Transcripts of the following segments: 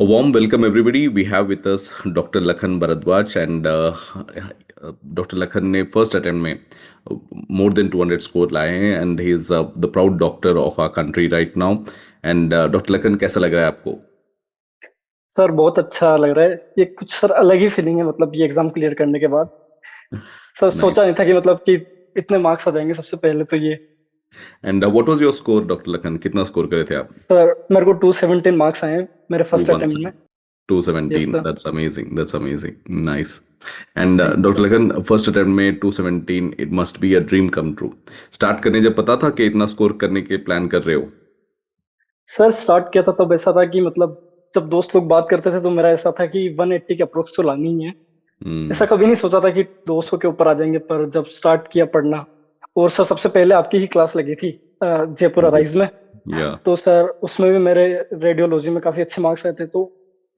A warm welcome, everybody. We have with us Dr. Lakhan Bharadwaj, and Dr. Lakhan ने first attempt में more than 200 score लाए हैं, and he is the proud doctor of our country right now. And doctor Lakhan, कैसा लग रहा है आपको? Sir बहुत अच्छा लग रहा है। ये कुछ सर अलग ही फीलिंग है, मतलब ये एग्जाम क्लियर करने के बाद। सर सोचा नाइस. नहीं था कि मतलब कि इतने मार्क्स आ जाएंगे सबसे पहले तो ये। And what was your score doctor Lakhan? कितना स्कोर करे थे आप? सर मेरे को 217 मार्क्स आए हैं मेरे फर्स्ट अटेम्प्ट 217. में। Yes 217. Sir. That's amazing. That's amazing. Nice. And thank you doctor sir. Lakhan, first attempt में 217, it must be a dream come true. Start करने जब पता था कि इतना स्कोर करने के प्लान कर रहे हो? सर स्टार्ट किया था तब ऐसा था कि मतलब जब दोस्त लोग बात करते थे तो मेरा ऐसा था कि 180 के अप्रोक्स तो लानी ही है। ऐसा हम्म. कभी नहीं सोचा था कि 200 के ऊपर आ जाएंगे, पर जब स्टार्ट किया पढ़ना, और सर सबसे पहले आपकी ही क्लास लगी थी जयपुर राइज में। या. तो सर उसमें भी मेरे रेडियोलॉजी में काफी अच्छे मार्क्स आए थे, तो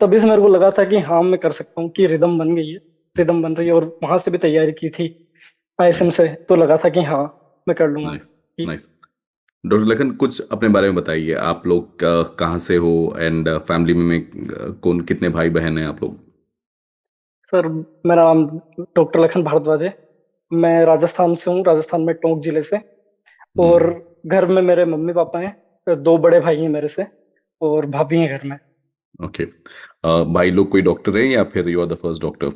तभी से मेरे को लगा था कि हाँ मैं कर सकता हूँ, कि रिदम बन गई है, रिदम बन रही है। और वहां से भी तैयारी की थी आईएसएम से, तो लगा था कि हाँ मैं कर लूंगा। नाइस. कि नाइस. डॉक्टर लखन, कुछ अपने बारे में बताइए. आप लोग कहाँ से हो, एंड फैमिली में कौन कितने भाई बहन हैं आप लोग? सर मेरा नाम डॉक्टर लखन भारद्वाज है। मैं राजस्थान से हूँ, राजस्थान में टोंक जिले से। और हम्म. घर में मेरे मम्मी पापा हैं, दो बड़े भाई हैं मेरे से, और भाभी हैं घर में। ओके. भाई लोग कोई डॉक्टर है या फिर you are the first doctor?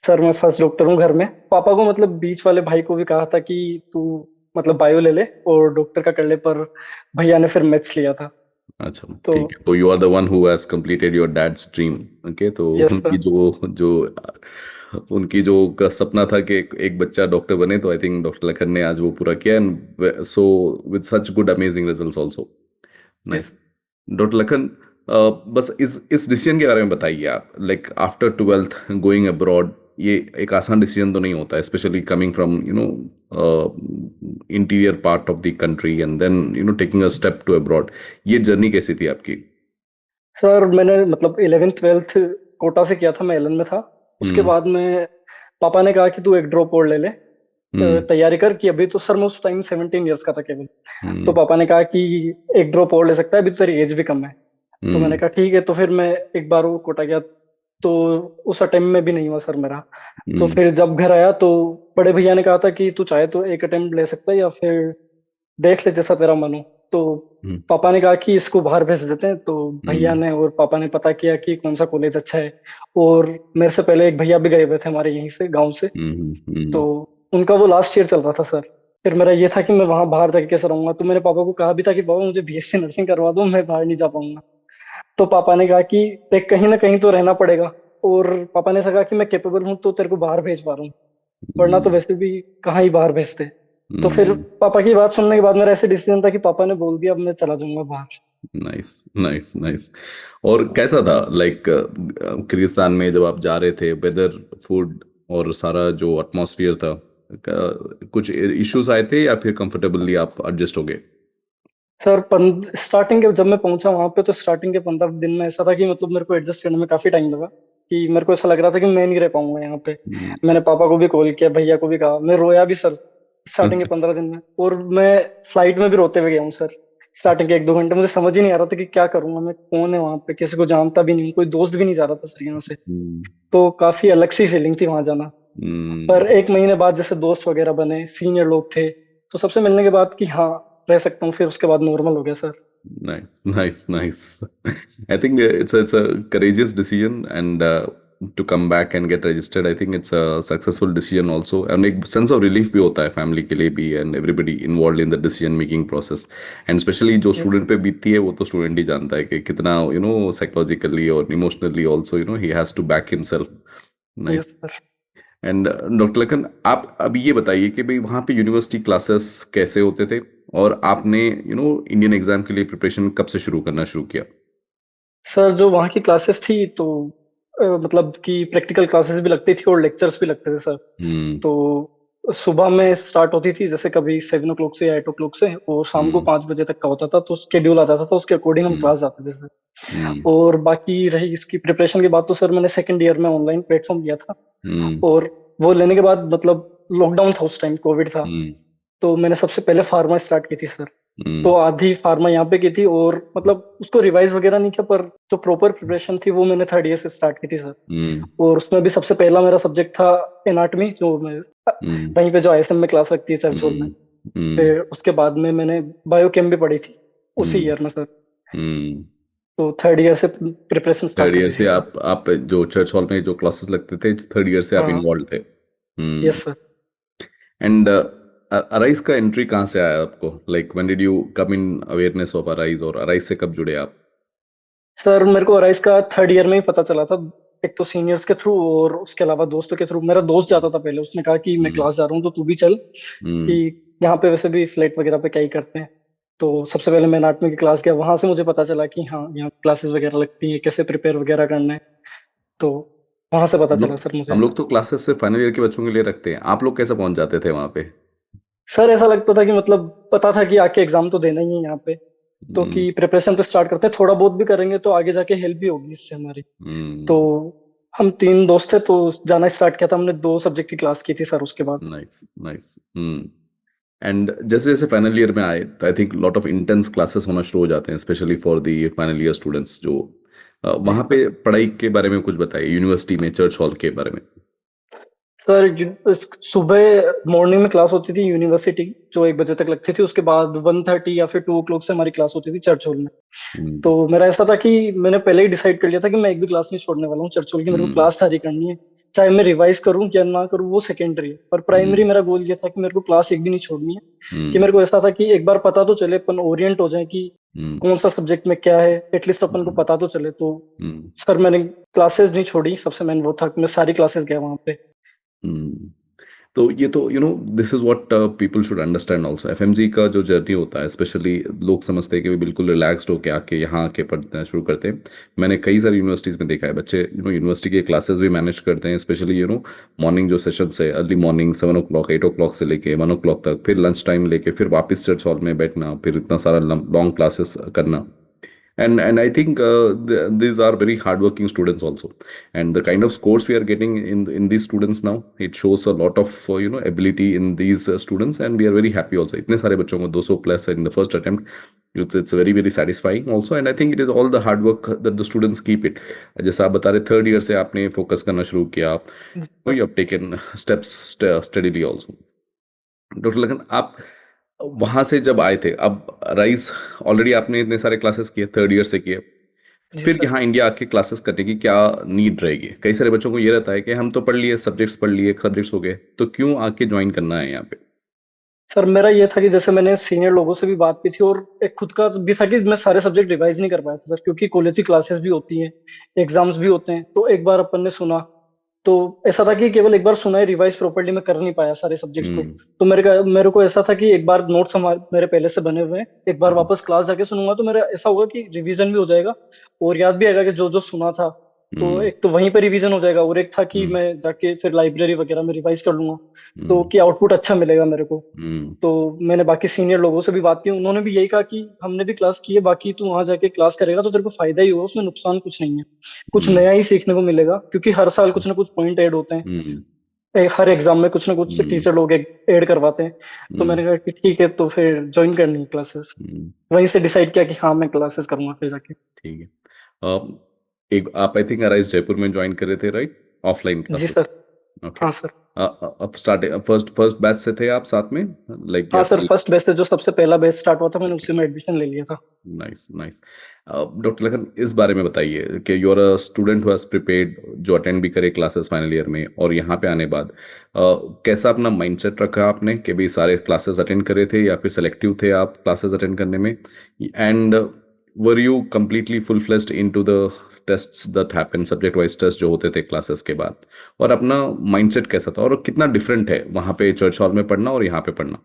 Sir मैं फर्स्ट डॉक्टर हूँ घर में। पापा को मतलब बीच वाले भाई को भी कहा था कि तू मतलब बायो ले ले और डॉक्टर का कर ले, पर भैया ने फिर मैथ्स लिया था। अच्छा, तो ठीक है. तो you are the one who has completed your dad's dream. Okay. तो यस सर। उनकी जो जो उनकी जो सपना था कि एक बच्चा डॉक्टर बने, तो आई थिंक डॉक्टर लखन ने आज वो पूरा किया, and so with such good amazing results also. Yes nice. Doctor Lakhan, बस इस डिसीजन के बारे में बताइए आप. Like after 12th going abroad, ये एक आसान डिसीजन तो नहीं होता है, specially coming from interior part of the country and then taking a step to abroad. ये जर्नी कैसी थी आपकी? सर मैंने मतलब 11th 12th कोटा से किया था, मैं एलन में था। उसके हम्म. बाद में पापा ने कहा कि तू एक ड्रॉप और ले ले, हम्म. तैयारी कर। कि अभी तो सर मैं उस टाइम 17 ईयर्स का था केवल। तो हम्म. पापा ने कहा कि एक ड्रॉप और ले सकता है, अभी तो तेरी एज भी कम है। तो मैंने हम्म. कहा ठीक है। तो फिर मैं एक बार वो कोटा गया, तो उस अटेम्प्ट में भी नहीं हुआ सर मेरा। तो हम्म. फिर जब घर आया तो बड़े भैया ने कहा था कि तू चाहे तो एक अटेम्प्ट ले सकता है या फिर देख ले जैसा तेरा मन हो। तो हम्म. पापा ने कहा कि इसको बाहर भेज देते हैं। तो भैया हम्म. ने और पापा ने पता किया कि कौन सा कॉलेज अच्छा है। और मेरे से पहले एक भैया भी गए हुए थे हमारे यहीं से गांव से। हम्म. तो हम्म. उनका वो लास्ट ईयर चल रहा था सर। फिर मेरा ये था कि मैं वहां बाहर जाके कैसे रहूंगा। तो मैंने पापा को कहा भी था कि पापा मुझे बीएससी नर्सिंग करवा दो, मैं बाहर नहीं जा पाऊंगा। तो पापा ने कहा कि देख कहीं ना कहीं तो रहना पड़ेगा। और पापा ने ऐसा कहा कि मैं कैपेबल हूँ तो तेरे को बाहर भेज पा रहा हूँ, वरना तो हम्म. वैसे भी कहाँ ही बाहर भेजते। तो फिर हम्म. पापा की बात सुनने के बाद मेरा ऐसे डिसीजन था कि पापा ने बोल दिया अब मैं चला जाऊंगा बाहर। नाइस. नाइस. नाइस. और कैसा था, लाइक किर्गिस्तान में जब आप जा रहे थे, वेदर, फूड और सारा जो एटमॉस्फेयर था, कुछ इश्यूज आए थे या फिर कंफर्टेबली आप एडजस्ट हो गए? सर स्टार्टिंग के जब मैं पहुंचा वहां पे, तो स्टार्टिंग के 15 दिन में ऐसा था कि मतलब मेरे को एडजस्ट करने में काफी टाइम लगा। कि मेरे को ऐसा लग रहा था कि मैं नहीं रह पाऊंगा यहाँ पे। हम्म. मैंने पापा को भी कॉल किया, भैया को भी कहा, मैं रोया भी सर स्टार्टिंग के 15 दिन में। और मैं फ्लाइट में भी रोते हुए गया हूँ सर। स्टार्टिंग के 1 2 घंटे मुझे समझ ही नहीं आ रहा था कि क्या करूंगा मैं, कौन है वहां पे, किसी को जानता भी नहीं हूँ, कोई दोस्त भी नहीं जा रहा था सर यहाँ से। हम्म. तो काफी अलग सी फीलिंग थी वहां जाना। पर हम्म. 1 महीने बाद जैसे दोस्त वगैरह बने, सीनियर लोग थे, तो सबसे मिलने के बाद कि हाँ रह सकता हूँ, फिर उसके बाद नॉर्मल हो गया sir. Nice, nice, nice. I think it's a courageous decision, and to come back and get registered, I think it's a successful decision also, and एक sense of relief भी होता है family के लिए भी, and everybody involved in the decision making process, and especially जो student पे बीतती है वो तो student ही जानता है कि कितना psychologically और emotionally also he has to back himself. Yes Nice. Sir. And doctor Lakhan, आप अभी ये बताइए कि भाई वहाँ पे यूनिवर्सिटी क्लासेस कैसे होते थे, और आपने इंडियन एग्जाम के लिए प्रिपरेशन कब से शुरू करना शुरू किया? सर जो वहाँ की क्लासेस थी तो मतलब कि प्रैक्टिकल क्लासेस भी लगती थी और लेक्चर्स भी लगते थे सर। हम्म. तो सुबह में स्टार्ट होती थी जैसे कभी 7 o'clock से या 8 o'clock से, और शाम को हम्म. 5 बजे तक का होता था। तो स्केड्यूल आता था, उसके अकॉर्डिंग हम हम्म. क्लास जाते थे सर। हम्म. और बाकी रही इसकी प्रिपरेशन की बात, तो सर मैंने सेकंड ईयर में ऑनलाइन प्लेटफॉर्म लिया था। हम्म. और वो लेने के बाद मतलब लॉकडाउन था उस टाइम, कोविड था। हम्म. तो मैंने सबसे पहले फार्मा स्टार्ट की थी सर। तो हम्म आधी फार्मा यहाँ पे की थी, और मतलब उसको रिवाइज वगैरह नहीं किया, पर जो प्रॉपर प्रिपरेशन थी वो मैंने थर्ड ईयर से स्टार्ट की थी सर। हम्म और उसमें भी सबसे पहला मेरा सब्जेक्ट था एनाटॉमी, जो मैं हम्म वहीं पे जो आईएसएम में क्लास लगती है चर्च हॉल में। हम्म हम्म फिर उसके बाद में मैंने बायोकेम भी पढ़ी थी उसी हम्म ईयर में सर। हम्म। तो थर्ड ईयर से प्रिपरेशन स्टार्ट थर्ड कर ईयर दी थी से सर। आप जो चर्च हॉल में जो क्लासेस लगते थे, थर्ड ईयर से आप हाँ। इन्वॉल्व थे। हम्म। Yes sir. एंड अराइज का एंट्री कहाँ से आया आपको? Like when did you come in awareness of Arise, और अराइज से कब जुड़े आप? सर मेरे को अराइज का थर्ड ईयर में ही पता चला था। एक तो सीनियर्स के थ्रू, और उसके अलावा दोस्तों के थ्रू। मेरा दोस्त जाता था पहले, उसने कहा कि मैं हम्म क्लास जा रहा हूँ तो तू भी चल, कि हम्म यहाँ पे वैसे भी फ्लैट वगैरह पे क्या ही करते हैं। तो सबसे पहले मैं एनाटॉमी की क्लास गया, वहां से मुझे पता चला कि हाँ यहाँ क्लासेस वगैरह लगती हैं, कैसे प्रिपेयर वगैरह करना है। तो वहां से पता हम चला लोग सर मुझे। हम लोग तो क्लासेस से फाइनल ईयर के बच्चों के लिए रखते हैं, आप लोग कैसे पहुंच जाते थे वहां पे? सर ऐसा लगता था कि मतलब पता था कि आके एग्जाम तो देना ही है यहाँ पे, तो हम्म कि प्रिपरेशन तो स्टार्ट करते हैं, थोड़ा बहुत भी करेंगे तो आगे जाके हेल्प भी होगी इससे हमारी। तो हम्म। हम तीन दोस्त थे, तो जाना स्टार्ट किया था हमने। दो सब्जेक्ट की क्लास की थी सर उसके बाद। Nice nice. एंड जैसे जैसे फाइनल ईयर में आए, तो I think lot of intense classes होना शुरू हो जाते हैं, specially for the final year students जो जी वहाँ सर। पे पढ़ाई के बारे में कुछ बताइए, यूनिवर्सिटी में चर्च हॉल के बारे में। सर सुबह मॉर्निंग में क्लास होती थी यूनिवर्सिटी, जो 1 बजे तक लगती थी। उसके बाद 1:30 या फिर 2 o'clock से हमारी क्लास होती थी चर्च हॉल में। हम्म तो मेरा ऐसा था कि मैंने पहले ही डिसाइड कर लिया था कि मैं एक भी क्लास नहीं छोड़ने वाला हूँ चर्च हॉल की। मेरे को हम्म क्लास सारी करनी है, चाहे मैं रिवाइज करूँ या ना करूँ वो सेकेंडरी है, पर प्राइमरी हम्म मेरा गोल ये था कि मेरे को क्लास एक भी नहीं छोड़नी है। कि हम्म मेरे को ऐसा था कि एक बार पता तो चले, अपन ओरिएंट हो जाए कि हम्म कौन सा सब्जेक्ट में क्या है, एटलीस्ट अपन को हम्म पता तो चले। तो हम्म सर मैंने क्लासेस नहीं छोड़ी, सबसे मेन वो था कि मैं सारी क्लासेस गया वहां पे। हम्म। तो ये तो this is what people should understand also. FMG का जो जर्नी होता है, स्पेशली लोग समझते हैं कि वे बिल्कुल रिलैक्स्ड होके आके यहाँ आके पढ़ना शुरू करते हैं। मैंने कई सारी यूनिवर्सिटीज़ में देखा है, बच्चे यूनिवर्सिटी के क्लासेस भी मैनेज करते हैं, स्पेशली मॉर्निंग जो सेशंस है, अर्ली मॉर्निंग 7 o'clock 8 o'clock से लेके 1 o'clock तक, फिर लंच टाइम लेके फिर वापस चर्च हॉल में बैठना, फिर इतना सारा लॉन्ग क्लासेस करना। And I think these are very hardworking students also, and the kind of scores we are getting in these students now, it shows a lot of ability in these students, and we are very happy also. इतने सारे बच्चों को 200 plus in the first attempt, it's very very satisfying also, and I think it is all the hard work that the students keep it. जैसा आप बता रहे, third year से आपने फोकस करना शुरू किया, जी sir. you have taken steps steadily also. Doctor Lakhan, आप वहां से जब आए थे, अब राइस ऑलरेडी आपने इतने सारे क्लासेस किए, थर्ड ईयर से किए, जी फिर सर। यहाँ इंडिया आके क्लासेस करने की क्या नीड रहेगी? कई सारे बच्चों को ये रहता है कि हम तो पढ़ लिए, सब्जेक्ट्स पढ़ लिए, सब्जेक्ट्स हो गए, तो क्यों आके ज्वाइन करना है यहाँ पे? सर मेरा ये था कि जैसे मैंने सीनियर लोगों से भी बात की थी, और एक खुद का भी था कि मैं सारे सब्जेक्ट रिवाइज नहीं कर पाया था सर, क्योंकि कॉलेज की क्लासेस भी होती हैं, एग्जाम्स भी होते हैं। तो एक बार अपन ने सुना, तो ऐसा था कि केवल एक बार सुना है, रिवाइज प्रॉपर्ली मैं कर नहीं पाया सारे सब्जेक्ट्स को। हम्म तो मेरे को ऐसा था कि एक बार नोट्स हमारे मेरे पहले से बने हुए हैं, एक बार हम्म वापस क्लास जाके सुनूंगा तो मेरा ऐसा होगा कि रिवीजन भी हो जाएगा, और याद भी आएगा कि जो जो सुना था। तो हम्म एक तो वहीं पे रिवीजन हो जाएगा, और एक था कि हम्म मैं जाके फिर लाइब्रेरी वगैरह में रिवाइज कर लूंगा, तो हम्म कि आउटपुट अच्छा मिलेगा मेरे को। हम्म तो मैंने बाकी सीनियर लोगों से भी बात की, उन्होंने भी यही कहा कि हमने भी क्लास की है, बाकी तू वहां जाके क्लास करेगा तो तेरे को फायदा ही होगा, उसमें नुकसान कुछ नहीं है। कुछ हम्म नया ही सीखने को मिलेगा, क्योंकि हर साल कुछ ना कुछ पॉइंट ऐड होते हैं। हम्म हर एग्जाम में कुछ ना कुछ हम्म टीचर लोग ऐड करवाते हैं। तो हम्म मैंने कहा कि ठीक है, तो फिर ज्वाइन करनी है क्लासेस। हम्म। वहीं से डिसाइड किया कि हाँ मैं क्लासेस करूंगा फिर जाके। ठीक है। एक आप आई थिंक अराइज जयपुर में ज्वाइन कर रहे थे, राइट? ऑफलाइन जी क्लासेस। सर। ओके। हाँ सर। अब स्टार्ट फर्स्ट फर्स्ट बैच से थे आप साथ में, लाइक हाँ या सर, फिर? फर्स्ट बैच से जो सबसे पहला बैच स्टार्ट हुआ था, मैंने ओके। उसी में एडमिशन ले लिया था। Nice nice. डॉक्टर लखन, इस बारे में बताइए कि you are a student who has prepared, जो अटेंड भी करे क्लासेस फाइनल ईयर में, और यहाँ पे आने बाद कैसा अपना माइंडसेट रखा आपने कि भी सारे क्लासेस अटेंड करे थे, या फिर सेलेक्टिव थे आप क्लासेस अटेंड करने में? And were you completely full fledged into the tests that happen, subject wise test जो होते थे क्लासेस के बाद, और अपना माइंडसेट कैसा था, और कितना डिफरेंट है वहाँ पे चर्च हॉल में पढ़ना और यहाँ पे पढ़ना?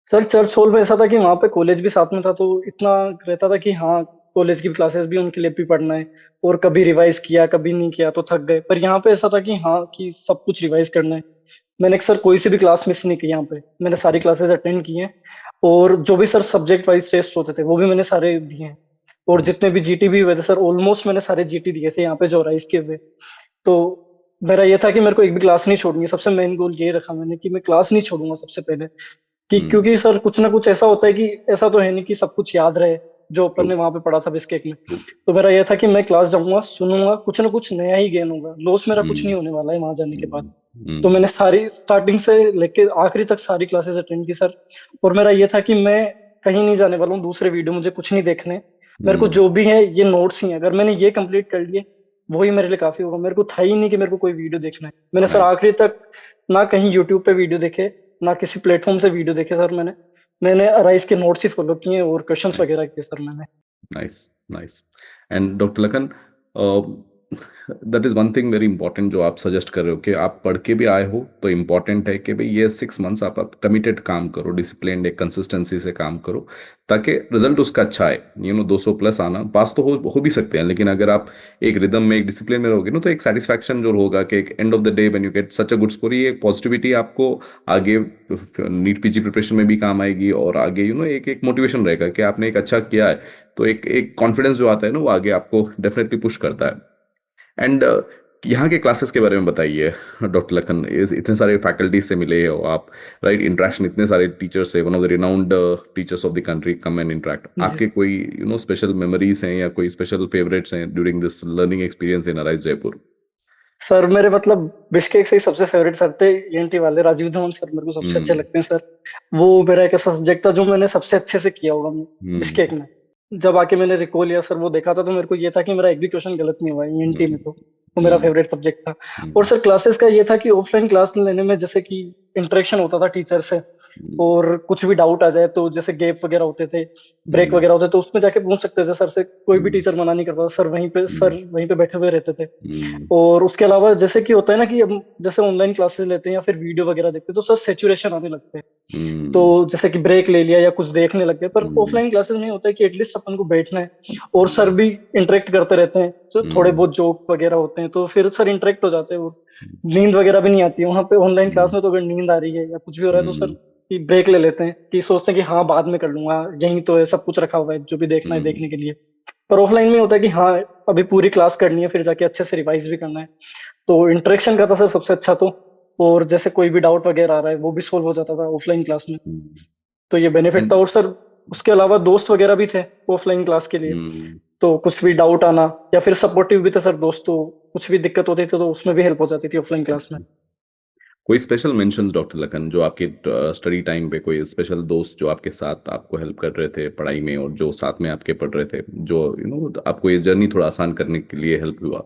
सर चर्च हॉल में ऐसा था कि वहां पे कॉलेज भी साथ में था, तो इतना रहता था कि हाँ कॉलेज की क्लासेस भी उनके लिए भी पढ़ना है, और कभी रिवाइज किया कभी नहीं किया तो थक गए। पर यहाँ पे ऐसा था कि हाँ कि सब कुछ रिवाइज करना है। मैंने सर कोई सी भी क्लास मिस नहीं की यहाँ पे, मैंने सारी क्लासेस अटेंड की हैं। और जो भी सर सब्जेक्ट वाइज टेस्ट होते थे वो भी मैंने सारे दिए हैं। और जितने भी जीटी भी हुए थे सर, ऑलमोस्ट मैंने सारे जीटी दिए थे यहाँ पे जो राइज के हुए। तो मेरा ये था कि मेरे को एक भी क्लास नहीं छोड़नी है, सबसे मेन गोल ये रखा मैंने कि मैं क्लास नहीं छोड़ूंगा सबसे पहले। कि हम्म क्योंकि सर कुछ ना कुछ ऐसा होता है कि ऐसा तो है नहीं कि सब कुछ याद रहे जो अपन ट्रू ने वहां पे पढ़ा था बिस्केक में। ट्रू तो मेरा ये था कि मैं क्लास जाऊंगा, सुनूंगा, कुछ ना कुछ नया ही गेन होगा, लॉस मेरा कुछ नहीं हम्म होने वाला है वहां जाने के बाद। हम्म तो हम्म मैंने सारी स्टार्टिंग से लेके आखिरी तक सारी क्लासेस अटेंड की सर। और मेरा ये था कि मैं कहीं नहीं जाने वाला हूँ दूसरे वीडियो, मुझे कुछ नहीं देखने। मेरे को हम्म जो भी है ये नोट्स ही है, अगर मैंने ये कंप्लीट कर लिए वही मेरे लिए काफी होगा। मेरे को था ही नहीं कि मेरे को कोई वीडियो देखना है। मैंने सर नाइस आखिरी तक ना कहीं यूट्यूब पे वीडियो देखे, ना किसी प्लेटफॉर्म से वीडियो देखे सर। मैंने अराइज के नोट्स ही फॉलो किए और क्वेश्चंस नाइस वगैरह किए सर मैंने। Nice nice and doctor Lakhan, that is one thing very important जो आप सजेस्ट कर रहे हो कि आप पढ़ के भी आए हो तो इम्पॉर्टेंट है कि भाई ये 6 मंथ्स आप कमिटेड काम करो, डिसिप्लिन एक कंसिस्टेंसी से काम करो ताकि रिजल्ट उसका अच्छा आए। 200 प्लस आना, पास तो हो भी सकते हैं, लेकिन अगर आप एक रिदम में एक डिसिप्लिन में रहोगे ना तो एक सेटिस्फैक्शन जो होगा कि एक end of the day when you get such a good score, ये एक पॉजिटिविटी आपको आगे नीट पीजी प्रिपरेशन में भी काम आएगी और आगे एक एक मोटिवेशन रहेगा कि आपने एक अच्छा किया है। तो एक एक कॉन्फिडेंस जो आता है ना वो आगे आपको डेफिनेटली पुश करता है। एंड यहाँ के क्लासेस के बारे में बताइए डॉक्टर लखन, इतने सारे फैकल्टीज से मिले हो आप, राइट? इंटरेक्शन इतने सारे टीचर्स से, one of the renowned teachers of the country come and interact, जी आपके कोई स्पेशल मेमोरीज हैं या कोई स्पेशल फेवरेट्स हैं during this learning experience in Arise Jaipur? Sir, मेरे मतलब बिस्केक से ही सबसे फेवरेट सर थे ईएनटी वाले राजीव धवन सर, मेरे को सबसे अच्छे हम्म लगते हैं सर। वो मेरा एक ऐसा सब्जेक्ट था जो मैंने सबसे अच्छे से किया होगा हम्म बिस्केक में। जब आके मैंने रिकॉल लिया सर, वो देखा था तो मेरे को ये था कि मेरा एक भी क्वेश्चन गलत नहीं हुआ ईएनटी में। हम्म तो वो मेरा हम्म फेवरेट सब्जेक्ट था। और हम्म सर क्लासेस का ये था कि ऑफलाइन क्लास लेने में जैसे कि इंटरेक्शन होता था टीचर से, और कुछ भी डाउट आ जाए तो जैसे गैप वगैरह होते थे, ब्रेक हम्म वगैरह होते तो उसमें जाके पूछ सकते थे सर से। कोई भी हम्म टीचर मना नहीं करता था सर, हम्म वहीं पे बैठे हुए रहते थे। हम्म और उसके अलावा जैसे कि होता है ना कि अब जैसे ऑनलाइन क्लासेस लेते हैं या फिर वीडियो वगैरह देखते हैं तो सर सेचुरेशन आने लगते हैं। तो हम्म जैसे कि ब्रेक ले लिया या कुछ देखने लग गए, पर हम्म ऑफलाइन क्लासेस में होता है कि एटलीस्ट अपन को बैठना है और सर हम्म भी इंटरेक्ट करते रहते हैं, तो थोड़े हम्म बहुत जोक वगैरह होते हैं तो फिर सर इंटरेक्ट हो जाते हैं। और नींद वगैरह भी नहीं आती है वहां पे ऑनलाइन क्लास हम्म में। तो अगर नींद आ रही है या कुछ भी हो रहा है तो सर हम्म कि ब्रेक ले लेते हैं, कि सोचते हैं कि हाँ बाद में कर लूंगा, यहीं तो है सब कुछ रखा हुआ है जो भी देखना है हम्म देखने के लिए। पर ऑफलाइन में होता है कि हाँ अभी पूरी क्लास करनी है, फिर जाके अच्छे से रिवाइज भी करना है। तो इंटरेक्शन का था सर सबसे अच्छा तो। और जैसे कोई भी डाउट वगैरह आ रहा है वो भी सोल्व हो जाता था ऑफलाइन क्लास में। तो ये बेनिफिट था। एंड और सर उसके अलावा दोस्त वगैरह भी थे ऑफलाइन क्लास के लिए। तो कुछ भी डाउट आना या फिर सपोर्टिव भी थे सर दोस्त, तो कुछ भी दिक्कत होती थी तो उसमें भी हेल्प हो जाती थी ऑफलाइन क्लास में। कोई स्पेशल मेंशंस डॉक्टर लखन जो आपके स्टडी टाइम पे, कोई स्पेशल दोस्त जो आपके साथ आपको हेल्प कर रहे थे पढ़ाई में और जो साथ में आपके पढ़ रहे थे, जो आपको ये जर्नी थोड़ा आसान करने के लिए हेल्प हुआ?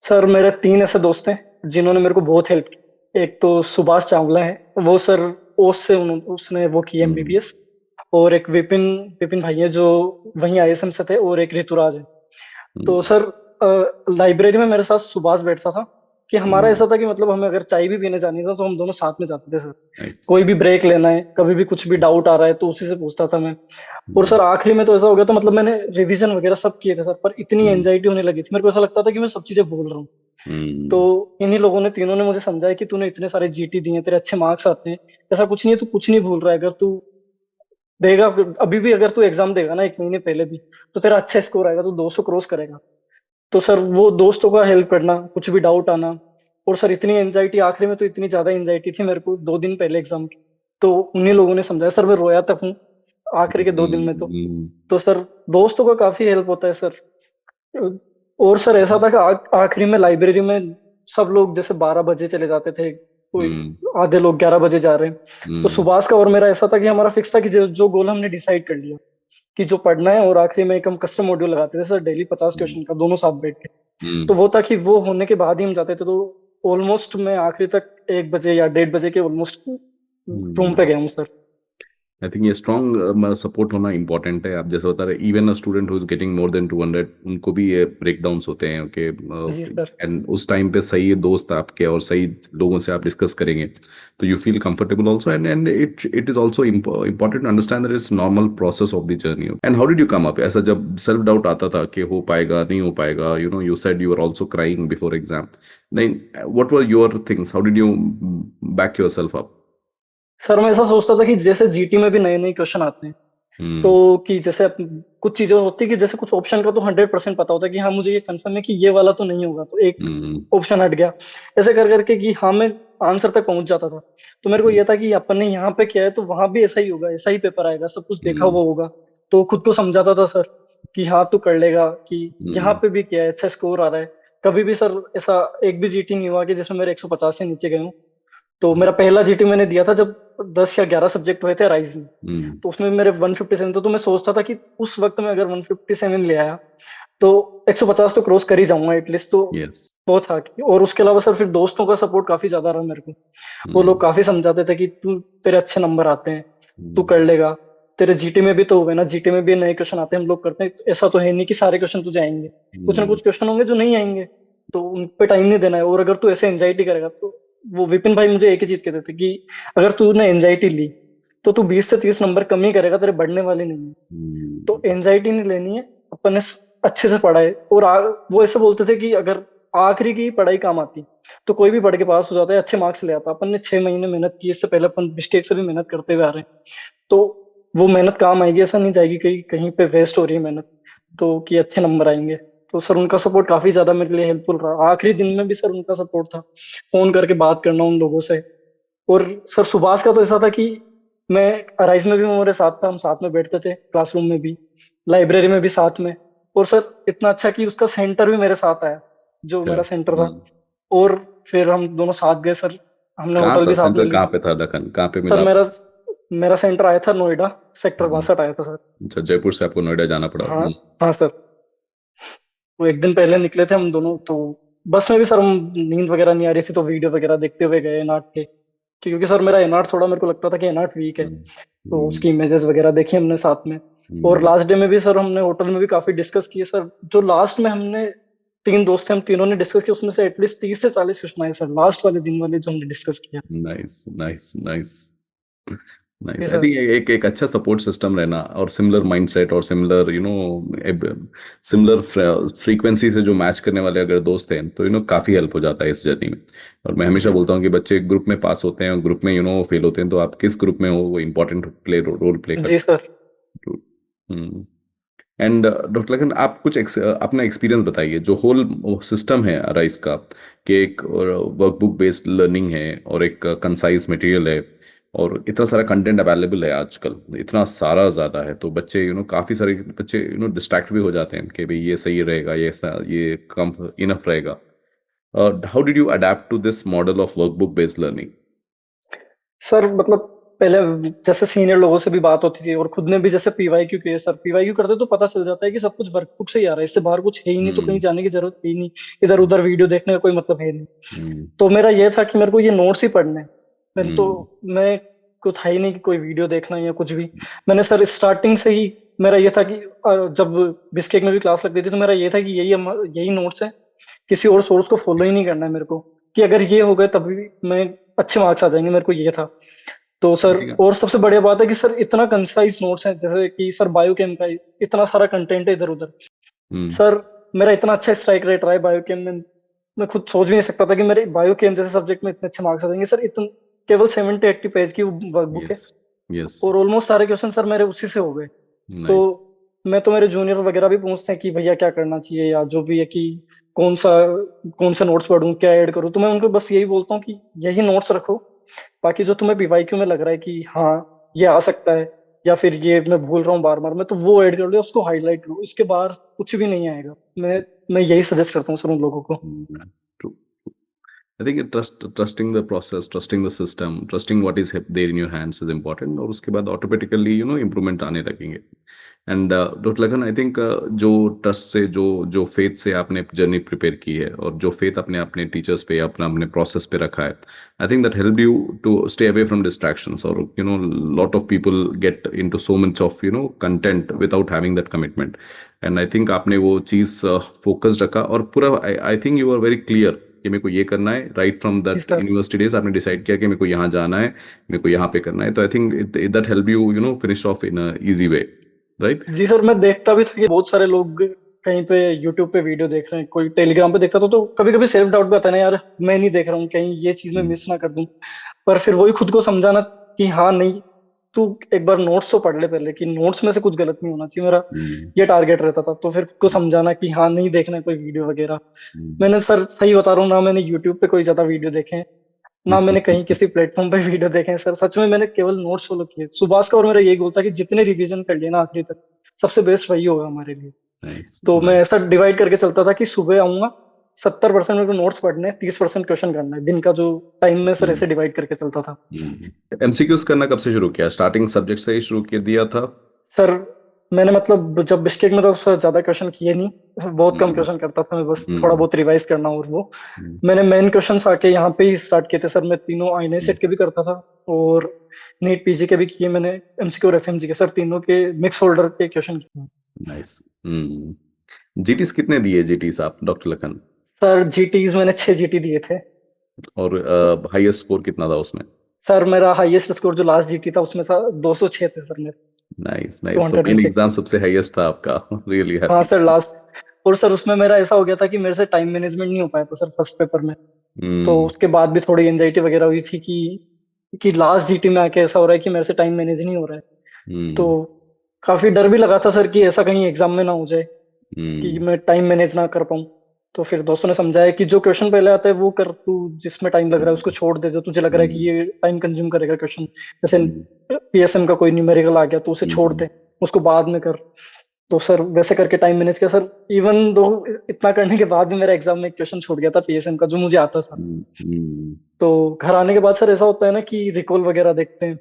सर मेरे तीन ऐसे दोस्त हैं जिन्होंने मेरे को बहुत हेल्प की। एक तो सुभाष चावला है, वो सर ओस से उसने वो की हम्म एमबीबीएस। और एक विपिन विपिन भाई है जो वहीं आईएसएम से थे। और एक ऋतुराज है। तो हम्म सर लाइब्रेरी में मेरे साथ सुभाष बैठता था, कि हमारा हम्म ऐसा था कि मतलब हमें अगर चाय भी पीने जानी था तो हम दोनों साथ में जाते थे सर। नाइस कोई भी ब्रेक लेना है, कभी भी कुछ भी डाउट आ रहा है तो उसी से पूछता था मैं। और हम्म सर आखिरी में तो ऐसा हो गया, तो मतलब मैंने रिवीजन वगैरह सब किए थे सर, पर इतनी हम्म एंजाइटी होने लगी थी मेरे को, ऐसा लगता था कि मैं सब चीजें भूल रहा हूँ। तो हम्म इन्हीं लोगों ने तीनों ने मुझे समझाया कि तूने इतने सारे जीटी दिए हैं, तेरे अच्छे मार्क्स आते हैं, ऐसा कुछ नहीं है, तू कुछ नहीं भूल रहा है। अगर तू देगा, अभी भी अगर तू एग्जाम देगा ना एक महीने पहले भी, तो तेरा अच्छा स्कोर आएगा, तू 200 क्रॉस करेगा। तो सर वो दोस्तों का हेल्प करना, कुछ भी डाउट आना। और सर इतनी एंजाइटी आखिरी में, तो इतनी ज्यादा एंजाइटी थी मेरे को 2 दिन पहले एग्जाम की, तो उन्हीं लोगों ने समझाया सर। मैं रोया तक हूँ आखिरी के 2 दिन में तो। हम्म तो सर दोस्तों का काफी हेल्प होता है सर। और सर ऐसा था कि आखिरी में लाइब्रेरी में सब लोग जैसे 12 बजे चले जाते थे, कोई हम्म आधे लोग 11 बजे जा रहे हैं। तो हम्म सुभाष का और मेरा ऐसा था कि हमारा फिक्स था कि जो गोल हमने डिसाइड कर लिया कि जो पढ़ना है, और आखिरी में एक हम कस्टम मॉड्यूल लगाते थे सर डेली 50 क्वेश्चन का, दोनों साथ बैठ के। तो हम्म वो था कि वो होने के बाद ही हम जाते थे। तो ऑलमोस्ट मैं आखिरी तक 1 बजे या 1:30 बजे के ऑलमोस्ट रूम पे हम्म गया हूँ सर। आई थिंक ये स्ट्रॉन्ग सपोर्ट होना इंपॉर्टेंट है। आप जैसे बता रहे, even a student who is getting more than 200, उनको भी ये ब्रेकडाउन्स होते हैं कि जी सर। एंड उस टाइम पे सही दोस्त आपके और सही लोगों से आप डिस्कस करेंगे तो you feel comfortable also, and it is also important to understand that it's normal process of the journey. And how did you come up? ऐसा जब सेल्फ डाउट आता था कि हो पाएगा नहीं हो पाएगा, you said you are also crying before exam, नहीं, what were your things, how did you back yourself up? Sir मैं ऐसा सोचता था कि जैसे जीटी में भी नए नए क्वेश्चन आते हैं, तो हम्म कि जैसे कुछ चीजें होती है कि जैसे कुछ ऑप्शन का तो 100% पता होता है कि हाँ मुझे ये कंफर्म है कि ये वाला तो नहीं होगा, तो एक हम्म ऑप्शन हट गया। ऐसे कर करके कि हाँ मैं आंसर तक पहुंच जाता था। तो मेरे को हम्म ये था कि अपन ने यहाँ पे किया है तो वहां भी ऐसा ही होगा, ऐसा ही पेपर आएगा, सब कुछ देखा हम्म हुआ होगा। तो खुद को समझाता था सर कि हाँ तू कर लेगा, कि यहाँ हम्म पे भी किया है, अच्छा स्कोर आ रहा है। कभी भी सर ऐसा एक भी जीटी नहीं हुआ कि जिसमें मेरे 150 से नीचे गए हूँ। तो मेरा पहला जीटी मैंने दिया था जब 10 या 11 सब्जेक्ट हुए थे राइज में। हम्म तो उसमें मेरे 157 थे, तो मैं सोचता था कि उस वक्त में अगर 157 ले आया तो 150 तो क्रॉस कर ही जाऊंगा एटलीस्ट। तो यस वो था और उसके अलावा सर फिर दोस्तों का सपोर्ट काफी ज्यादा रहा मेरे को। वो लोग हम्म काफी समझाते थे कि तू, तेरे अच्छे नंबर आते हैं, तू हम्म कर लेगा। तेरे जीटी में भी तो हुए ना, जीटी में भी नए क्वेश्चन आते हैं, हम लोग करते हैं, ऐसा तो है नहीं कि सारे क्वेश्चन तुझे आएंगे। कुछ ना हम्म कुछ क्वेश्चन होंगे जो नहीं आएंगे, तो उन पे टाइम नहीं देना है। और अगर तू ऐसे एंजाइटी करेगा तो, वो विपिन भाई मुझे एक ही चीज कहते थे कि अगर तूने एंजाइटी ली तो तू 20 से 30 नंबर कम ही करेगा, तेरे बढ़ने वाले नहीं है। तो हम्म एंजाइटी नहीं लेनी है, अपन ने अच्छे से पढ़ा है। और वो ऐसे बोलते थे कि अगर आखिरी की पढ़ाई काम आती तो कोई भी पढ़ के पास हो जाता है, अच्छे मार्क्स ले आता। अपन ने 6 महीने मेहनत की, इससे पहले अपन मिस्टेक से भी मेहनत करते हुए आ रहे हैं। तो वो मेहनत काम आएगी, ऐसा नहीं जाएगी कहीं कहीं पे वेस्ट हो रही है मेहनत, तो कि अच्छे नंबर आएंगे। तो सर उनका सपोर्ट काफी ज्यादा मेरे लिए हेल्पफुल रहा। आखिरी दिन में भी सर उनका सपोर्ट था, फोन करके बात करना उन लोगों से। और सर सुभाष का तो ऐसा था कि मैं राइस में भी वो मेरे साथ था, हम साथ में बैठते थे, क्लासरूम में भी, लाइब्रेरी में भी साथ में। और सर इतना अच्छा कि उसका सेंटर भी मेरे साथ आया, जो अच्छा मेरा सेंटर था। हम्म और फिर हम दोनों साथ गए सर, हमने कहाँ होटल था भी साथ में सेंटर, ली। कहाँ पे था लखन, कहाँ पे सर मिला मेरा आपको? मेरा सेंटर आया था नोएडा, सेक्टर हम्म, 62 आया था सर। अच्छा जयपुर से आपको नोएडा जाना पड़ा। हाँ हाँ सर। वो एक दिन पहले निकले थे हम दोनों, तो बस में भी सर हम, नींद वगैरह नहीं आ रही थी तो वीडियो वगैरह देखते हुए गए एनआर्ट के। क्योंकि सर मेरा एनआर्ट थोड़ा, मेरे को लगता था कि एनआर्ट वीक है। हम्म तो हम्म उसकी इमेजेस वगैरह देखी हमने साथ में। और हम्म लास्ट डे में भी सर हमने होटल में भी काफी डिस्कस किए सर। जो लास्ट में हमने, 3 दोस्त थे, हम तीनों ने डिस्कस किया, उसमें से एटलीस्ट 30 से 40 क्वेश्चन आए सर लास्ट वाले दिन वाले जो हमने डिस्कस किया। नाइस नाइस नाइस जी नाइस। आई सर। थिंक एक एक अच्छा सपोर्ट सिस्टम रहना और सिमिलर माइंडसेट और सिमिलर सिमिलर फ्रीक्वेंसी से जो मैच करने वाले अगर दोस्त हैं तो काफी हेल्प हो जाता है इस जर्नी में। और मैं हमेशा जी बोलता सर। हूँ कि बच्चे ग्रुप में पास होते हैं और ग्रुप में फेल होते हैं, तो आप किस ग्रुप में हो वो इंपॉर्टेंट रोल प्ले जी करता सर। है। एंड डॉक्टर लखन, आप कुछ अपना एक्सपीरियंस बताइए, जो होल सिस्टम है राइस का, कि एक वर्कबुक बेस्ड लर्निंग है और एक कंसाइज मटेरियल है और इतना सारा कंटेंट अवेलेबल है आजकल, इतना सारा ज़्यादा है, तो बच्चे काफ़ी सारे बच्चे डिस्ट्रैक्ट भी हो जाते हैं कि भाई ये सही रहेगा, ये कम इनफ रहेगा। How did you adapt to this model of workbook based learning? Sir मतलब पहले जैसे सीनियर लोगों से भी बात होती थी, और खुद ने भी जैसे पीवाईक्यू किए सर। पीवाईक्यू करते तो पता चल जाता है कि सब कुछ वर्कबुक से ही आ रहा है, इससे बाहर कुछ है ही नहीं, तो कहीं हम्म जाने की जरूरत है ही नहीं, इधर उधर वीडियो देखने का कोई मतलब है नहीं। हम्म तो मेरा ये था कि मेरे को ये नोट्स ही पढ़ने हैं। मैंने तो, हम्म मैं को था ही नहीं कि कोई वीडियो देखना है या कुछ भी। मैंने सर स्टार्टिंग से ही, मेरा ये था कि जब बिस्केक में भी क्लास लगती थी तो मेरा ये था कि यही नोट्स है, किसी और सोर्स को फॉलो ही नहीं करना है मेरे को। कि अगर ये हो गए तभी मैं, अच्छे मार्क्स आ जाएंगे, मेरे को ये था। तो सर ठीक है। और सबसे बढ़िया बात है कि सर इतना कंसाइज नोट्स है, जैसे कि सर बायोकेम का इतना सारा कंटेंट है इधर उधर। हम्म सर मेरा इतना अच्छा स्ट्राइक रेट रहा है बायोकेम में, मैं खुद सोच भी नहीं सकता था कि मेरे बायोकेम जैसे सब्जेक्ट में इतने अच्छे मार्क्स आ जाएंगे सर। इतन केवल 70-80 पेज की वर्कबुक है, यस यस और ऑलमोस्ट सारे क्वेश्चन सर मेरे उसी से हो गए। तो नाइस। मैं तो, मेरे जूनियर वगैरह भी पूछते हैं कि भैया क्या करना चाहिए, या जो भी है कि कौन सा कौन सा नोट्स पढूं, क्या ऐड करूं, तो मैं उनको बस यही बोलता हूँ कि यही नोट्स रखो। बाकी जो तुम्हें पीवाईक्यू में लग रहा है कि हाँ ये आ सकता है, या फिर ये मैं भूल रहा हूँ बार बार, मैं तो वो ऐड कर लो, उसको हाईलाइट लो, इसके बाहर कुछ भी नहीं आएगा। मैं यही सजेस्ट करता हूँ सर उन लोगों को। True. I think trusting the process, trusting the system, trusting what is there in your hands is important, और उसके बाद ऑटोमेटिकली इम्प्रूवमेंट आने लगेंगे। एंड डॉक्टर लगन, आई थिंक जो ट्रस्ट से, जो जो फेथ से आपने जर्नी प्रिपेयर की है और जो फेथ अपने अपने टीचर्स पे, अपना अपने प्रोसेस पे रखा है, I think that help you to stay away from distractions. और lot of people get into so much of content without having that commitment. And I think आपने वो चीज़ फोकस्ड रखा और पूरा, I think you are very clear कि मेरे को ये करना है। राइट फ्रॉम जी दैट सर। यूनिवर्सिटी डेज आपने डिसाइड किया कि मेरे को यहाँ जाना है, मेरे को यहाँ पे करना है, तो I think that help you finish off in a easy way, right? जी सर, मैं देखता भी था कि बहुत सारे लोग कहीं पे यूट्यूब पे वीडियो देख रहे हैं, कोई टेलीग्राम पे देखता था, तो कभी कभी सेल्फ डाउट भी आता है ना, यार मैं नहीं देख रहा हूँ, कहीं ये चीज मैं मिस ना कर दूं। पर फिर वही खुद को समझाना कि हाँ नहीं, तू एक बार नोट्स तो पढ़ ले पहले, कि नोट्स में से कुछ गलत नहीं होना चाहिए मेरा, हम्म, ये टारगेट रहता था। तो फिर को समझाना कि हाँ नहीं देखना है कोई वीडियो वगैरह। हम्म, मैंने सर सही बता रहा हूँ, ना मैंने यूट्यूब पे कोई ज्यादा वीडियो देखे हैं, ना मैंने कहीं किसी प्लेटफॉर्म पे वीडियो देखे हैं सर। सच में मैंने केवल नोट्स फॉलो किए सुभाष का, और मेरा यही गोल था कि जितने रिवीजन कर लिए ना आखिरी तक, सबसे बेस्ट वही होगा हमारे लिए। नाइस तो मैं नाइस। ऐसा डिवाइड करके चलता था कि सुबह आऊंगा, 70% मेरे को नोट्स पढ़ने हैं, 30% क्वेश्चन करना है, दिन का जो टाइम में सर ऐसे डिवाइड करके चलता था। एमसीक्यूज करना कब से शुरू किया? स्टार्टिंग सब्जेक्ट से ही शुरू कर दिया था? सर मैंने मतलब जब बिस्किट में तो उससे ज्यादा क्वेश्चन किए नहीं, बहुत कम हम्म, क्वेश्चन करता था मैं, बस थोड़ा हम्म, बहुत रिवाइज करना और वो। हम्म, मैंने मेन क्वेश्चंस आके यहाँ पे ही स्टार्ट किए थे सर। मैं तीनों आईने हम्म, सेट के भी करता था, और नीट पीजी के भी किए मैंने, एमसीक्यू और एफएमजी के सर, तीनों के मिक्स होल्डर के क्वेश्चन किए। नाइस। जीटीस कितने दिए जीटीस आप, डॉक्टर लखन? सर जीटीज मैंने 6 जीटी दिए थे। और हाईएस्ट स्कोर कितना था उसमें? सर मेरा हाईएस्ट स्कोर जो लास्ट जीटी था उसमें था 206 थे सर मेरे। नाइस टू नाइस, तो hundred and main six exam सबसे हाईएस्ट था आपका। रियली हाँ हैप्पी। Sir last. और सर उसमें मेरा ऐसा हो गया था कि मेरे से टाइम मैनेजमेंट नहीं हो पाया था सर फर्स्ट पेपर में। तो हम्म, उसके बाद भी थोड़ी एंजाइटी वगैरह हुई थी कि लास्ट जीटी में आके ऐसा हो रहा है कि मेरे से टाइम मैनेज नहीं हो रहा है। तो हम्म, काफी डर भी लगा था सर कि ऐसा कहीं एग्जाम में ना हो जाए कि हम्म, मैं टाइम मैनेज ना कर पाऊँ। तो फिर दोस्तों ने समझाया कि जो क्वेश्चन पहले आता है वो कर तू, जिसमें टाइम लग रहा है उसको छोड़ दे, जो तुझे लग रहा है कि हम्म, ये टाइम कंज्यूम करेगा क्वेश्चन, जैसे हम्म, पीएसएम का कोई न्यूमेरिकल आ गया तो उसे छोड़ हम्म, दे, उसको बाद में कर। तो सर वैसे करके टाइम मैनेज किया सर। इवन दो इतना करने के बाद भी मेरा एग्जाम में एक क्वेश्चन छूट गया था पीएसएम का, जो मुझे आता था। हम्म, तो घर आने के बाद सर ऐसा होता है ना कि रिकॉल वगैरह देखते हैं,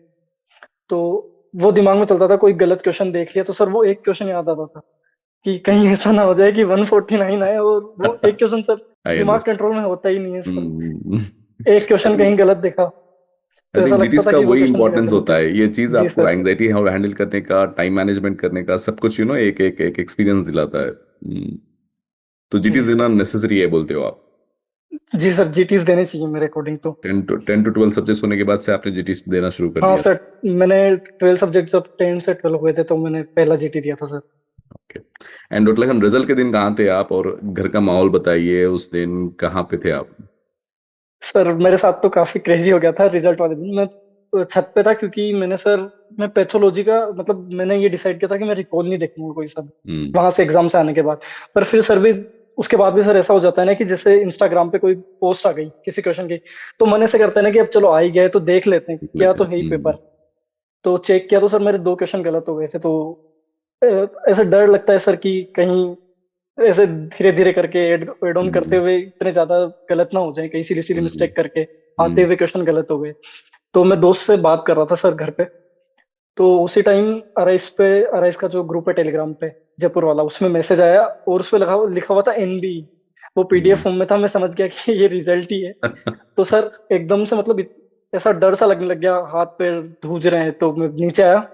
तो वो दिमाग में चलता था, कोई गलत क्वेश्चन देख लिया तो सर वो एक क्वेश्चन याद आता था कि कहीं ऐसा ना हो जाए कि 149 आए, और वो एक क्वेश्चन सर आई दिमाग अंडरस्टैंड। कंट्रोल में होता ही नहीं है सर। हम्म। एक क्वेश्चन कहीं गलत दिखा तो आई ऐसा थिंक लगता जीटीस था का कि वो वही क्वेश्चन मेरा इंपॉर्टेंस गलत होता है। है, ये चीज जी आपको सर। एंजाइटी हैंडल करने का, टाइम मैनेजमेंट करने का, सब कुछ एक एक एक एक्सपीरियंस दिलाता है। तो जी जीटीस देना सर। नेसेसरी है बोलते हो आप? जी सर जीटीज देने चाहिए मेरे अकॉर्डिंग तो। 10 to 12 सब्जेक्ट होने के बाद से आपने जीटीस देना शुरू कर हाँ दिया? सर, मैंने 12 सब्जेक्ट जब 10 से 12 हुए थे तो मैंने पहला जीटी दिया था sir. Okay. And doctor Lakhan, result के दिन कहाँ थे आप, और घर का माहौल बताइए, उस दिन कहाँ पे थे आप? सर मेरे साथ तो काफी क्रेजी हो गया था रिजल्ट वाले दिन। मैं छत पे था, क्योंकि मैंने सर, मैं पैथोलॉजी का मतलब मैंने ये डिसाइड किया था कि मैं रिकॉल नहीं देखूंगा कोई सब हम्म, वहां से एग्जाम से आने के बाद। पर फिर सर भी उसके बाद भी सर ऐसा हो जाता है ना कि जैसे इंस्टाग्राम पे कोई पोस्ट आ गई किसी क्वेश्चन की, तो मन ऐसे करता है ना कि अब चलो आ ही गए तो देख लेते हैं, देख क्या लेते तो हैं। है ही पेपर। तो चेक किया तो सर मेरे 2 क्वेश्चन गलत हो गए थे। तो अ, ऐसे डर लगता है सर कि कहीं ऐसे धीरे धीरे करके एड ऑन करते हम्म, हुए इतने ज्यादा गलत ना हो जाए, कहीं सिली सिली हम्म, मिस्टेक करके आते हम्म, हुए क्वेश्चन गलत हो गए। तो मैं दोस्त से बात कर रहा था सर घर पे। तो उसी टाइम अराइस का जो ग्रुप है टेलीग्राम पे, जयपुर वाला, उसमें मैसेज आया, और उसपे लिखा हुआ था एनबी। वो पीडीएफ हम्म, फॉर्म में था, मैं समझ गया कि ये रिजल्ट ही है। तो सर एकदम से मतलब ऐसा डर सा लगने लग गया, हाथ पैर धूज रहे हैं। तो मैं नीचे आया,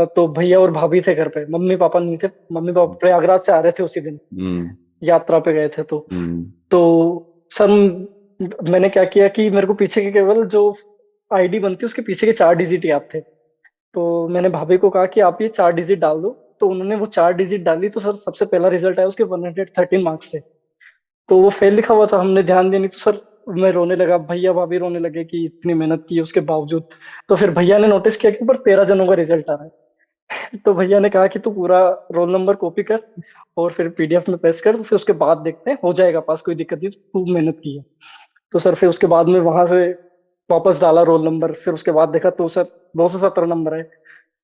तो भैया और भाभी थे घर पे, मम्मी पापा नहीं थे। मम्मी पापा प्रयागराज से आ रहे थे उसी दिन, हम्म, यात्रा पे गए थे। तो हम्म, तो सर मैंने क्या किया कि मेरे को पीछे के केवल जो आईडी बनती है उसके पीछे के 4 डिजिट याद थे। तो मैंने भाभी को कहा कि आप ये 4 डिजिट डाल दो। तो उन्होंने वो 4 डिजिट डाली, तो सर सबसे पहला रिजल्ट आया, उसके 113 मार्क्स थे। तो वो फेल लिखा हुआ था, हमने ध्यान दिया नहीं। तो सर मैं रोने लगा, भैया भाभी रोने लगे कि इतनी मेहनत की उसके बावजूद। तो फिर भैया ने नोटिस किया कि ऊपर 13 जनों का रिजल्ट आ रहा है। तो भैया ने कहा कि तू पूरा रोल नंबर कॉपी कर और फिर पीडीएफ में पेस्ट कर, तो फिर उसके बाद देखते हैं, हो जाएगा पास, कोई दिक्कत नहीं, खूब मेहनत की है। तो सर फिर उसके बाद में वहां से वापस डाला रोल नंबर, फिर उसके बाद देखा तो सर 217 नंबर है।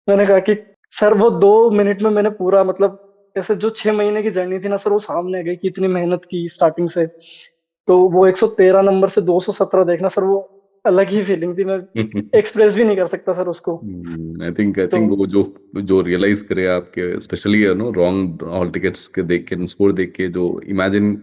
मैंने कहा कि सर वो 2 मिनट में मैंने पूरा मतलब ऐसे जो 6 महीने की जर्नी थी ना सर, वो सामने आ गई कि इतनी मेहनत की स्टार्टिंग से। तो वो 113 नंबर से 217 देखना सर, वो अलग ही फीलिंग थी। मैं एक्सप्रेस भी नहीं कर सकता सर उसको। आई तो थिंक वो जो जो रियलाइज करे आपके, स्पेशली रॉन्ग हॉल टिकट्स के देख के, स्कोर देख के, जो इमेजिन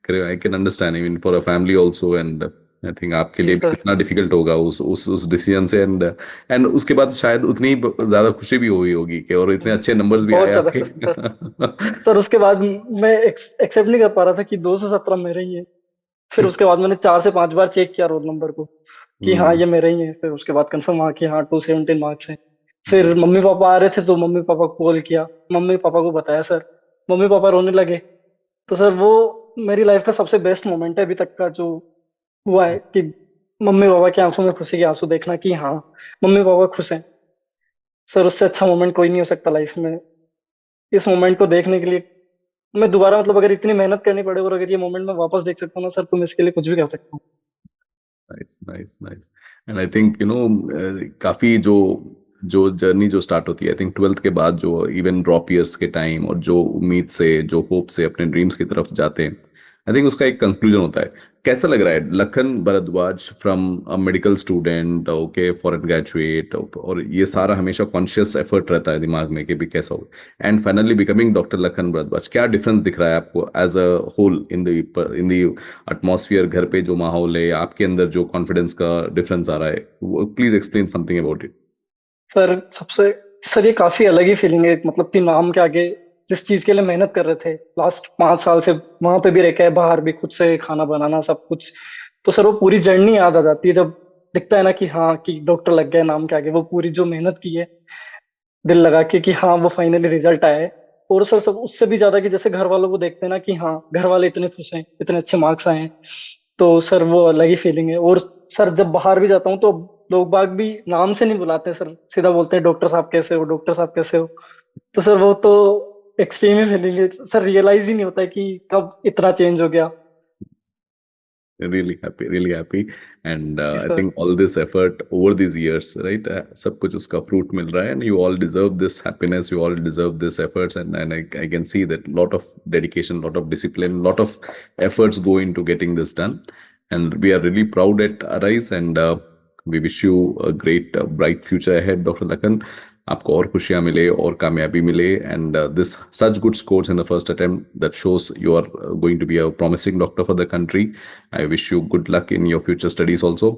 करे, I can understand, I mean for a family also. And I think आपके जी लिए भी सर, कितना डिफिकल्ट होगा उस डिसीजन से। एंड उसके बाद शायद उतनी ही ज्यादा खुशी भी हुई होगी कि, और इतने अच्छे नंबर्स भी बहुत आए ज्यादा आपके। खुशी सर। सर उसके बाद मैं एक्सेप्ट नहीं कर पा रहा था कि 217 मेरे ही है। फिर उसके बाद मैंने 4 से 5 बार चेक किया रोल नंबर को कि हाँ हम्म, ये मेरे ही है। फिर उसके बाद कंफर्म हुआ कि हाँ 217 मार्क्स है। फिर हम्म, मम्मी पापा आ रहे थे तो मम्मी पापा को कॉल किया, मम्मी पापा को बताया सर। मम्मी पापा रोने लगे। तो सर वो मेरी लाइफ का सबसे बेस्ट मोमेंट है अभी तक का जो हुआ है, कि मम्मी पापा की आंखों में खुशी के आंसू देखना कि हाँ मम्मी पापा खुश हैं। सर उससे अच्छा मोमेंट कोई नहीं हो सकता लाइफ में। इस मोमेंट को देखने के लिए मैं दोबारा मतलब अगर इतनी मेहनत करनी पड़े और अगर ये मोमेंट मैं वापस देख सकता हूँ ना सर, तो मैं इसके लिए कुछ भी कर सकता हूँ। Nice nice nice. And I think काफी जो जो जर्नी जो स्टार्ट होती है, आई थिंक 12th के बाद, जो इवन ड्रॉप ईयर्स के टाइम और जो उम्मीद से, जो होप से अपने ड्रीम्स की तरफ जाते हैं, आई थिंक उसका एक कंक्लूजन होता है। कैसा लग रहा है Lakhan Bhardwaj from a medical student, okay, foreign graduate, और ये सारा हमेशा कॉन्शियस एफर्ट रहता है दिमाग में कि भी कैसा हो, and finally becoming doctor Lakhan Bhardwaj, क्या डिफरेंस दिख रहा है आपको as a whole in the atmosphere, घर पे जो माहौल है, आपके अंदर जो कॉन्फिडेंस का डिफरेंस आ रहा है, वो please explain something about it. Sir सबसे सर ये काफी अलग ही फीलिंग है, मतलब कि नाम के आगे जिस चीज के लिए मेहनत कर रहे थे लास्ट 5 साल से, वहां पे भी रह के आए, बाहर भी खुद से खाना बनाना सब कुछ, तो सर वो पूरी जर्नी याद आ जाती है जब दिखता है ना कि हाँ कि डॉक्टर लग गए नाम के आगे, वो पूरी जो मेहनत की है दिल लगा के कि हाँ वो फाइनली रिजल्ट आया है। और सर सब उससे भी ज्यादा कि जैसे घर वालों को देखते हैं ना कि हाँ घर वाले इतने खुश हैं, इतने अच्छे मार्क्स आए हैं, तो सर वो अलग ही फीलिंग है। और सर जब बाहर भी जाता हूँ तो लोग बाग भी नाम से नहीं बुलाते सर, सीधा बोलते हैं डॉक्टर साहब कैसे हो, डॉक्टर साहब कैसे हो। तो सर वो तो एक्सट्रीम ही फीलिंग है सर, रियलाइज ही नहीं होता है कि कब इतना चेंज हो गया। Really happy, and जी I sir. think all this effort over these years, right, सब कुछ उसका fruit मिल रहा है, and you all deserve this happiness, you all deserve this efforts, and I can see that lot of dedication, lot of discipline, lot of efforts go into getting this done, and we are really proud at Arise, and we wish you a great bright future ahead, Dr. Lakan. आपको और खुशियां मिले और कामयाबी मिले, and this such good scores in the first attempt that shows you are going to be a promising doctor for the country. I wish you good luck in your future studies also.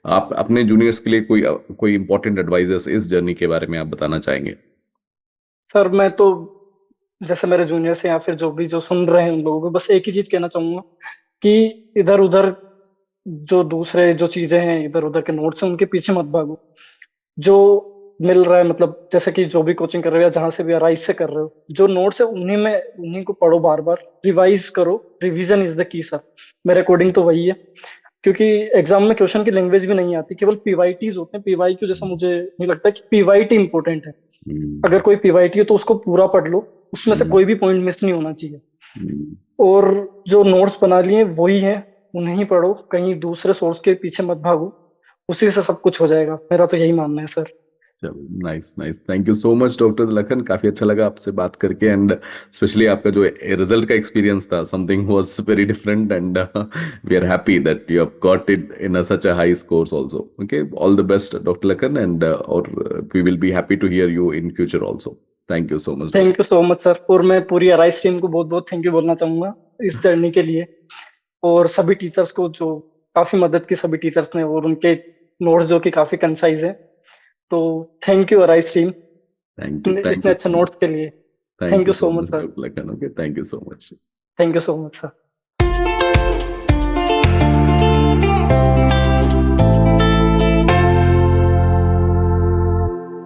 आप अपने juniors के लिए कोई important advisers इस journey के बारे में आप बताना चाहेंगे? सर मैं तो जैसे मेरे जूनियर से या फिर जो भी जो सुन रहे हैं उन लोगों को बस एक ही चीज कहना चाहूंगा कि इधर उधर जो दूसरे जो चीजें हैं इधर उधर के नोट्स हैं उनके पीछे मत भागो। जो मिल रहा है मतलब जैसे कि जो भी कोचिंग कर रहे हो या जहां से भी राइज से कर रहे हो, जो नोट्स है उन्हीं को पढ़ो, बार बार रिवाइज करो। Revision is the key sir, मेरे अकॉर्डिंग तो वही है। क्योंकि एग्जाम में क्वेश्चन की लैंग्वेज भी नहीं आती, केवल पीवाईटीज होते हैं। पीवाईक्यू जैसा मुझे नहीं लगता कि पीवाईटी इंपॉर्टेंट है। हम्म, अगर कोई पीवाईटी है तो उसको पूरा पढ़ लो, उसमें से हम्म, कोई भी पॉइंट मिस नहीं होना चाहिए। हम्म। और जो नोट्स बना लिए वही है, उन्हें ही पढ़ो, कहीं दूसरे सोर्स के पीछे मत भागो, उसी से सब कुछ हो जाएगा। मेरा तो यही मानना है सर। चलो, nice nice, thank you so much doctor Lakhan, काफी अच्छा लगा आपसे बात करके, एंड स्पेशली आपका जो रिजल्ट का एक्सपीरियंस था, something was very different, and we are happy that you have got it in such a high scores also. Okay, all the best doctor Lakhan, and और we will be happy to hear you in future also. Thank you so much thank doctor. You so much sir. और मैं पूरी arise team को बहुत बहुत thank you बोलना चाहूंगा इस जर्नी के लिए। और सभी टीचर्स को जो काफी मदद की, सभी टीचर्स ने, और उनके नोट्स जो कि काफी कंसाइज है। तो thank you arise team thank इतने यू अच्छे सो मच। नोट्स के लिए। Thank thank you you so so much much sir. Doctor Lakhan. Okay, thank you so much. Thank you so much sir.